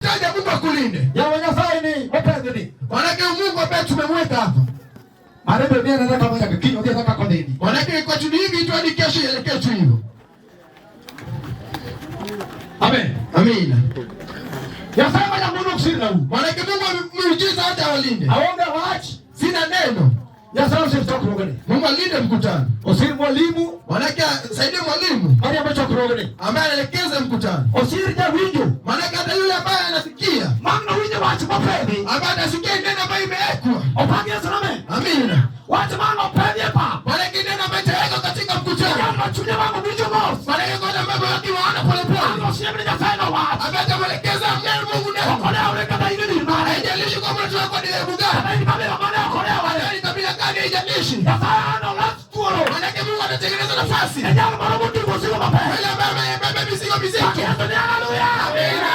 ukaja Mungu akulinde. Ya wanafai ni wapendeni. Manake Mungu ambaye tumemweka hapa. Marebe ndio anataka moja kikinyo ndio anataka kodeni. Manake kwa chini hivi tu hadi kesho ielekee tu hivyo. Amen. Amina. Yasema ya Mungu kushinda huu. Manake Mungu ameujiza hata walinde. Aombe waachi. Sina neno. Yasema usitoke kurogani. Mungu alinde mkutano. Osiri mwalimu. Manake saidia mwalimu. Bali ambacho kurogani. Ambaye anaelekeza mkutano. Osiri ja winjo. Manake hata yule ambaye anasikia. Mama winjo waachi mapeni. Ambaye anasikia neno ambayo imewekwa. Opange salame. Amina. Waachi mama openi hapa. Manake neno ambayo itawekwa katika mkutano. Yamba chunya wangu winjo boss. Manake kwa sababu watu waona pole pole. Osiri mja sana waachi. Ambaye atamwelekeza neno Mungu neno. Kolea ule kama hivi ni mara. Haijalishi kwa mtu wako ni hebu gani. Ni kabila maana kolea wale. Ni kabila gani haijalishi. Yasana let's go. Manake Mungu anatengeneza nafasi. Ejana mara mtu mzigo mapeni. Wale ambao wamebeba mizigo mizito. Haleluya. Amina.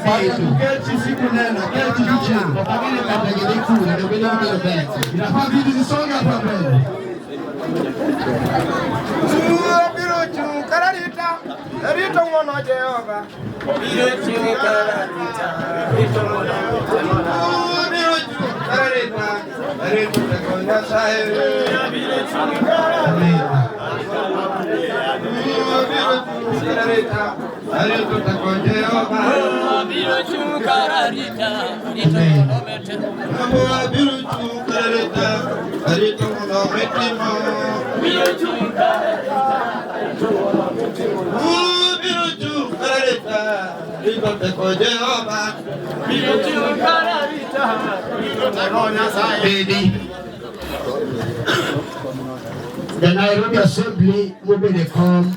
Baby, keti siku nena, keti kicha. Wapagine katagede kule, ndio bila mbele mbele. Inafaa vitu zisonge hapa mbele. Biruchu kararita, rito ngono Jehova. Biruchu kararita, rito ngono Jehova. Biruchu kararita, rito ngono sae. Biruchu kararita, biruchu kararita, rito ngono Jehova. Biruchu kararita, rito ngono metemo. Biruchu kararita, rito ngono metemo. Biruchu the Nairobi Assembly will be the come